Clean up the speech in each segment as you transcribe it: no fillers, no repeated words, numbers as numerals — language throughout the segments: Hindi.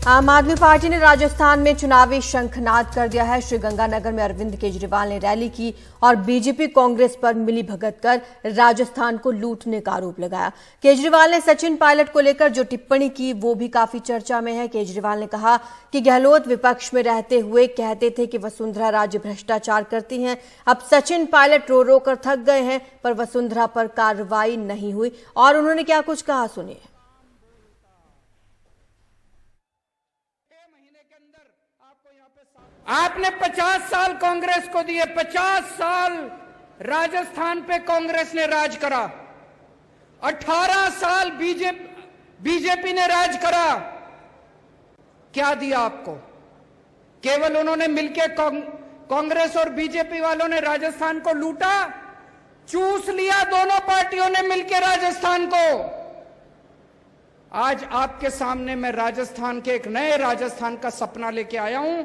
आम आदमी पार्टी ने राजस्थान में चुनावी शंखनाद कर दिया है। श्रीगंगानगर में अरविंद केजरीवाल ने रैली की और बीजेपी कांग्रेस पर मिलीभगत कर राजस्थान को लूटने का आरोप लगाया। केजरीवाल ने सचिन पायलट को लेकर जो टिप्पणी की वो भी काफी चर्चा में है। केजरीवाल ने कहा कि गहलोत विपक्ष में रहते हुए कहते थे कि वसुंधरा राजे भ्रष्टाचार करती हैं। अब सचिन पायलट रो रो कर थक गए हैं, पर वसुंधरा पर कार्रवाई नहीं हुई। और उन्होंने क्या कुछ कहा, सुनिए। आपने 50 साल कांग्रेस को दिए, 50 साल राजस्थान पे कांग्रेस ने राज करा, 18 साल बीजेपी ने राज करा। क्या दिया आपको? केवल उन्होंने मिलकर कांग्रेस और बीजेपी वालों ने राजस्थान को लूटा, चूस लिया दोनों पार्टियों ने मिलकर राजस्थान को। आज आपके सामने मैं राजस्थान के एक नए राजस्थान का सपना लेके आया हूं।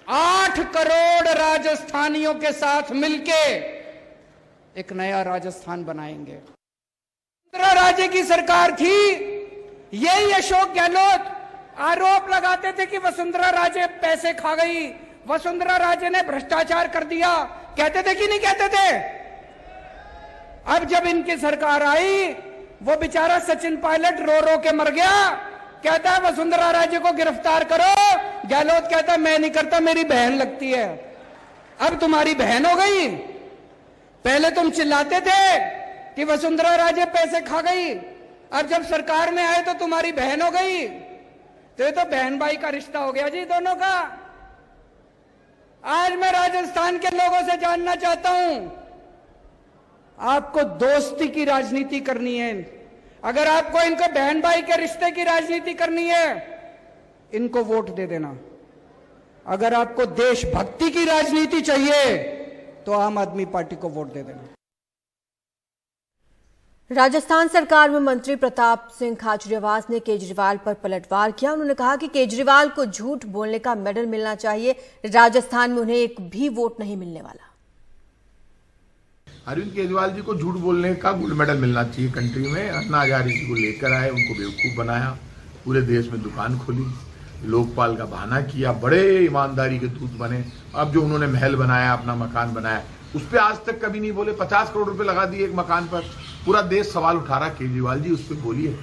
8 करोड़ राजस्थानियों के साथ मिलके एक नया राजस्थान बनाएंगे। वसुंधरा राजे की सरकार थी, यही अशोक गहलोत आरोप लगाते थे कि वसुंधरा राजे पैसे खा गई, वसुंधरा राजे ने भ्रष्टाचार कर दिया। कहते थे कि नहीं कहते थे? अब जब इनकी सरकार आई, वो बेचारा सचिन पायलट रो रो के मर गया। कहता है वसुंधरा राजे को गिरफ्तार करो, गहलोत कहता है मैं नहीं करता, मेरी बहन लगती है। अब तुम्हारी बहन हो गई। पहले तुम चिल्लाते थे कि वसुंधरा राजे पैसे खा गई, अब जब सरकार में आए तो तुम्हारी बहन हो गई। तो ये तो बहन भाई का रिश्ता हो गया जी दोनों का। आज मैं राजस्थान के लोगों से जानना चाहता हूं, आपको दोस्ती की राजनीति करनी है, अगर आपको इनको बहन भाई के रिश्ते की राजनीति करनी है, इनको वोट दे देना। अगर आपको देशभक्ति की राजनीति चाहिए तो आम आदमी पार्टी को वोट दे देना। राजस्थान सरकार में मंत्री प्रताप सिंह खाचरियावास ने केजरीवाल पर पलटवार किया। उन्होंने कहा कि केजरीवाल को झूठ बोलने का मेडल मिलना चाहिए, राजस्थान में उन्हें एक भी वोट नहीं मिलने वाला। अरविंद केजरीवाल जी को झूठ बोलने का गोल्ड मेडल मिलना चाहिए। कंट्री में अन्ना हजारे जी को लेकर आए, उनको बेवकूफ बनाया, पूरे देश में दुकान खोली, लोकपाल का बहाना किया, बड़े ईमानदारी के दूत बने। अब जो उन्होंने महल बनाया, अपना मकान बनाया, उस पर आज तक कभी नहीं बोले। 50 करोड़ रुपए लगा दिए एक मकान पर, पूरा देश सवाल उठा रहा। केजरीवाल जी उस पर बोलिए,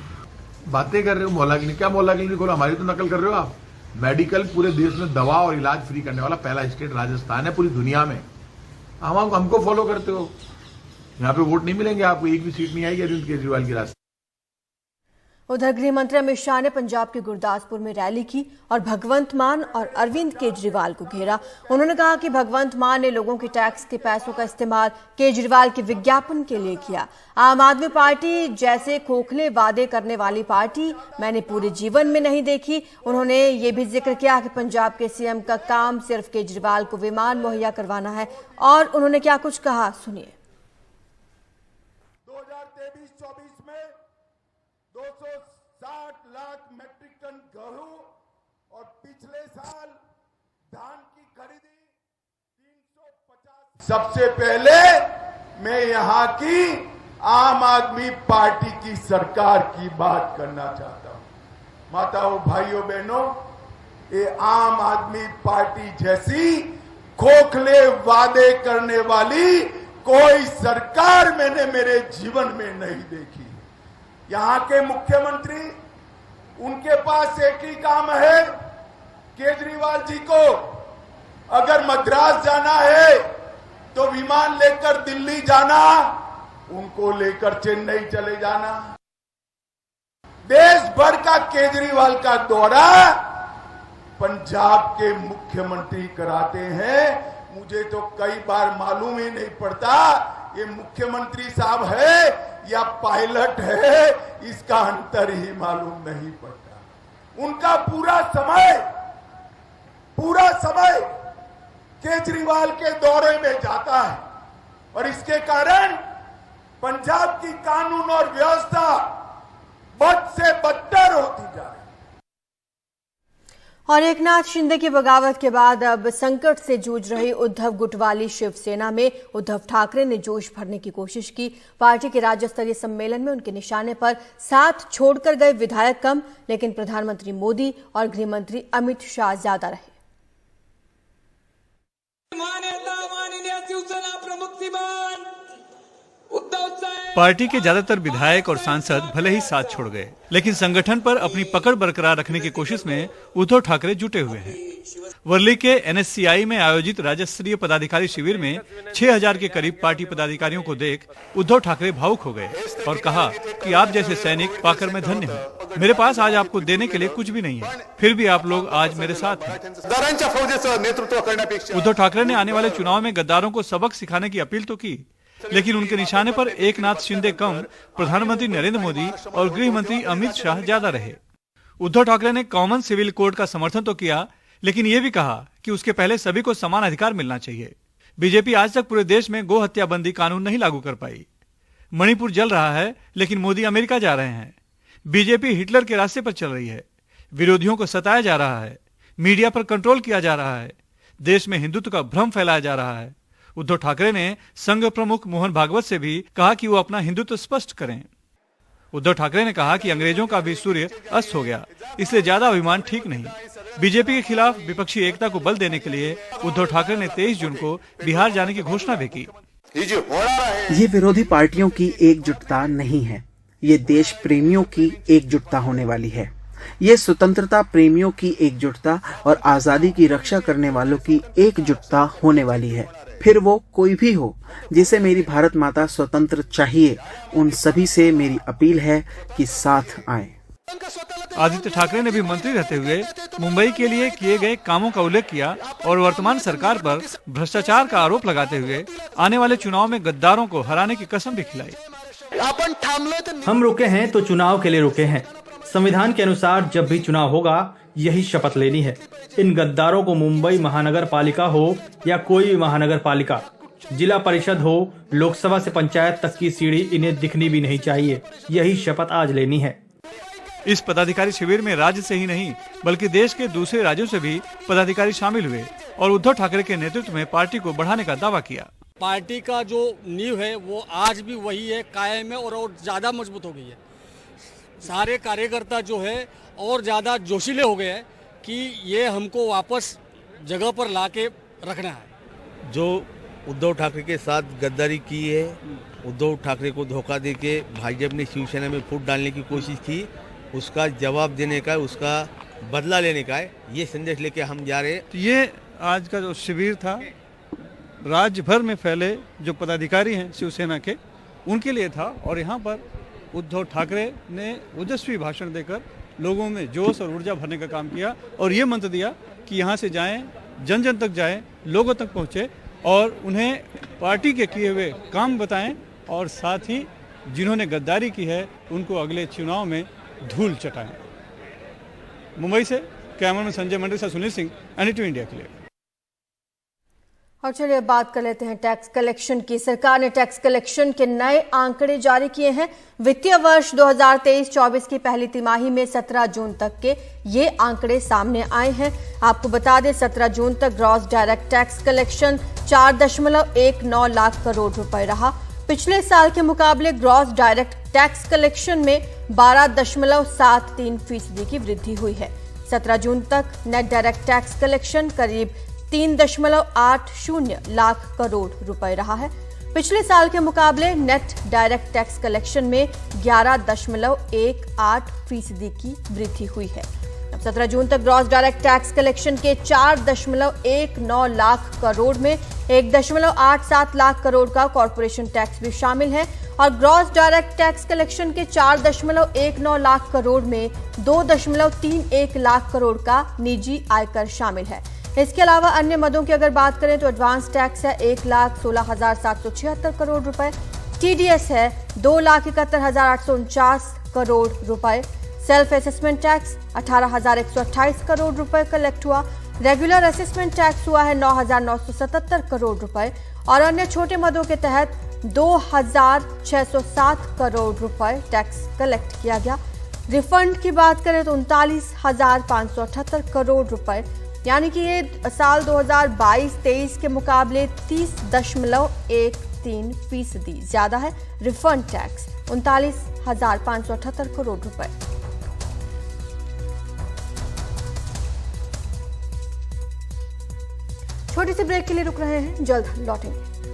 बातें कर रहे हो मोहल्ला क्लिनिक। क्या मोहल्ला क्लिनिक खोला? हमारी तो नकल कर रहे हो आप। मेडिकल पूरे देश में दवा और इलाज फ्री करने वाला पहला स्टेट राजस्थान है पूरी दुनिया में। हमको फॉलो करते हो, यहाँ पे वोट नहीं मिलेंगे आपको, एक भी सीट नहीं आएगी अरविंद केजरीवाल की रास्ते। उधर गृह मंत्री अमित शाह ने पंजाब के गुरदासपुर में रैली की और भगवंत मान और अरविंद केजरीवाल को घेरा। उन्होंने कहा कि भगवंत मान ने लोगों के टैक्स के पैसों का इस्तेमाल केजरीवाल के विज्ञापन के लिए किया। आम आदमी पार्टी जैसे खोखले वादे करने वाली पार्टी मैंने पूरे जीवन में नहीं देखी। उन्होंने ये भी जिक्र किया कि पंजाब के सीएम का काम सिर्फ केजरीवाल को विमान मुहैया करवाना है। और उन्होंने क्या कुछ कहा, सुनिए। 2023-24 में 260 लाख मैट्रिक टन गेहूं और पिछले साल धान की खरीदी 350। सबसे पहले मैं यहां की आम आदमी पार्टी की सरकार की बात करना चाहता हूं। माताओं, भाइयों, बहनों, ये आम आदमी पार्टी जैसी खोखले वादे करने वाली कोई सरकार मैंने मेरे जीवन में नहीं देखी। यहां के मुख्यमंत्री, उनके पास एक ही काम है, केजरीवाल जी को अगर मद्रास जाना है तो विमान लेकर दिल्ली जाना, उनको लेकर चेन्नई चले जाना। देश भर का केजरीवाल का दौरा पंजाब के मुख्यमंत्री कराते हैं। मुझे तो कई बार मालूम ही नहीं पड़ता ये मुख्यमंत्री साहब है या पायलट है, इसका अंतर ही मालूम नहीं पड़ता। उनका पूरा समय केजरीवाल के दौरे में जाता है और इसके कारण पंजाब की कानून और व्यवस्था बद से बदतर होती जा रही है। और एकनाथ शिंदे की बगावत के बाद अब संकट से जूझ रही उद्धव गुट वाली शिवसेना में उद्धव ठाकरे ने जोश भरने की कोशिश की। पार्टी के राज्य स्तरीय सम्मेलन में उनके निशाने पर साथ छोड़कर गए विधायक कम, लेकिन प्रधानमंत्री मोदी और गृह मंत्री अमित शाह ज्यादा रहे। पार्टी के ज्यादातर विधायक और सांसद भले ही साथ छोड़ गए, लेकिन संगठन पर अपनी पकड़ बरकरार रखने की कोशिश में उद्धव ठाकरे जुटे हुए हैं। वर्ली के NSCI में आयोजित राज्य स्तरीय पदाधिकारी शिविर में 6000 के करीब पार्टी पदाधिकारियों को देख उद्धव ठाकरे भावुक हो गए और कहा कि आप जैसे सैनिक पाकर मैं धन्य हूँ। मेरे पास आज आपको देने के लिए कुछ भी नहीं है, फिर भी आप लोग आज मेरे साथ हैं। उद्धव ठाकरे ने आने वाले चुनाव में गद्दारों को सबक सिखाने की अपील तो की, लेकिन उनके निशाने पर एकनाथ शिंदे कम, प्रधानमंत्री नरेंद्र मोदी और गृह मंत्री अमित शाह ज्यादा रहे। उद्धव ठाकरे ने कॉमन सिविल कोड का समर्थन तो किया, लेकिन ये भी कहा कि उसके पहले सभी को समान अधिकार मिलना चाहिए। बीजेपी आज तक पूरे देश में गो हत्या बंदी कानून नहीं लागू कर पाई। मणिपुर जल रहा है, लेकिन मोदी अमेरिका जा रहे हैं। बीजेपी हिटलर के रास्ते पर चल रही है। विरोधियों को सताया जा रहा है, मीडिया पर कंट्रोल किया जा रहा है, देश में हिंदुत्व का भ्रम फैलाया जा रहा है। उद्धव ठाकरे ने संघ प्रमुख मोहन भागवत से भी कहा कि वो अपना हिंदुत्व स्पष्ट करें। उद्धव ठाकरे ने कहा कि अंग्रेजों का भी सूर्य अस्त हो गया, इसलिए ज्यादा अभिमान ठीक नहीं। बीजेपी के खिलाफ विपक्षी एकता को बल देने के लिए उद्धव ठाकरे ने 23 जून को बिहार जाने की घोषणा भी की। ये विरोधी पार्टियों की एकजुटता नहीं है, ये देश प्रेमियों की एकजुटता होने वाली है। ये स्वतंत्रता प्रेमियों की एकजुटता और आजादी की रक्षा करने वालों की एकजुटता होने वाली है। फिर वो कोई भी हो जिसे मेरी भारत माता स्वतंत्र चाहिए, उन सभी से मेरी अपील है कि साथ आए। आदित्य ठाकरे ने भी मंत्री रहते हुए मुंबई के लिए किए गए कामों का उल्लेख किया और वर्तमान सरकार पर भ्रष्टाचार का आरोप लगाते हुए आने वाले चुनाव में गद्दारों को हराने की कसम भी खिलाई। हम रुके हैं तो चुनाव के लिए रुके हैं। संविधान के अनुसार जब भी चुनाव होगा यही शपथ लेनी है। इन गद्दारों को मुंबई महानगर पालिका हो या कोई भी महानगर पालिका, जिला परिषद हो, लोकसभा से पंचायत तक की सीढ़ी इन्हें दिखनी भी नहीं चाहिए। यही शपथ आज लेनी है। इस पदाधिकारी शिविर में राज्य से ही नहीं बल्कि देश के दूसरे राज्यों से भी पदाधिकारी शामिल हुए और उद्धव ठाकरे के नेतृत्व में पार्टी को बढ़ाने का दावा किया। पार्टी का जो नींव है वो आज भी वही है, कायम है और ज्यादा मजबूत हो गई है। सारे कार्यकर्ता जो है और ज़्यादा जोशीले हो गए हैं कि ये हमको वापस जगह पर लाके रखना है। जो उद्धव ठाकरे के साथ गद्दारी की है, उद्धव ठाकरे को धोखा देके भाजपा ने शिवसेना में फूट डालने की कोशिश की, उसका जवाब देने का, उसका बदला लेने का है, ये संदेश लेके हम जा रहे हैं। तो ये आज का जो शिविर था राज्य भर में फैले जो पदाधिकारी हैं शिवसेना के, उनके लिए था और यहाँ पर उद्धव ठाकरे ने ओजस्वी भाषण देकर लोगों में जोश और ऊर्जा भरने का काम किया और ये मंत्र दिया कि यहाँ से जाएं, जन जन तक जाएं, लोगों तक पहुँचे और उन्हें पार्टी के किए हुए काम बताएं और साथ ही जिन्होंने गद्दारी की है उनको अगले चुनाव में धूल चटाएं। मुंबई से कैमरामैन संजय मंडल से सुनील सिंह, NDTV इंडिया के लिए। और चलिए बात कर लेते हैं टैक्स कलेक्शन की। सरकार ने टैक्स कलेक्शन के नए आंकड़े जारी किए हैं। वित्तीय वर्ष 2023-24 की पहली तिमाही में 17 जून तक के ये आंकड़े सामने आए हैं। आपको बता दें 17 जून तक gross direct tax collection 4.19 lakh crore रुपए रहा। पिछले साल के मुकाबले ग्रॉस डायरेक्ट टैक्स कलेक्शन में 12.73% की वृद्धि हुई है। 17 जून तक नेट डायरेक्ट टैक्स कलेक्शन करीब 3.80 लाख करोड़ रुपए रहा है। पिछले साल के मुकाबले नेट डायरेक्ट टैक्स कलेक्शन में 11.18% की वृद्धि हुई है। अब 17 जून तक ग्रॉस डायरेक्ट टैक्स कलेक्शन के 4.19 लाख करोड़ में 1.87 लाख करोड़ का कॉर्पोरेशन टैक्स भी शामिल है और ग्रॉस डायरेक्ट टैक्स कलेक्शन के 4.19 लाख करोड़ में 2.31 लाख करोड़ का निजी आयकर शामिल है। इसके अलावा अन्य मदों की अगर बात करें तो एडवांस टैक्स है 1,16,776 करोड़ रुपए, TDS है 2,71,849 करोड़ रुपए, सेल्फ असेसमेंट टैक्स 18,128 करोड़ रुपए कलेक्ट हुआ, रेगुलर असेसमेंट टैक्स हुआ है 9,977 करोड़ रुपए और अन्य छोटे मदों के तहत 2,607 करोड़ रुपए टैक्स कलेक्ट किया गया। रिफंड की बात करें तो 39,578 करोड़ रुपए, यानी कि ये साल 2022-23 के मुकाबले 30.13% ज्यादा है। रिफंड टैक्स 39,578 करोड़ रुपए। छोटी सी ब्रेक के लिए रुक रहे हैं, जल्द लौटेंगे।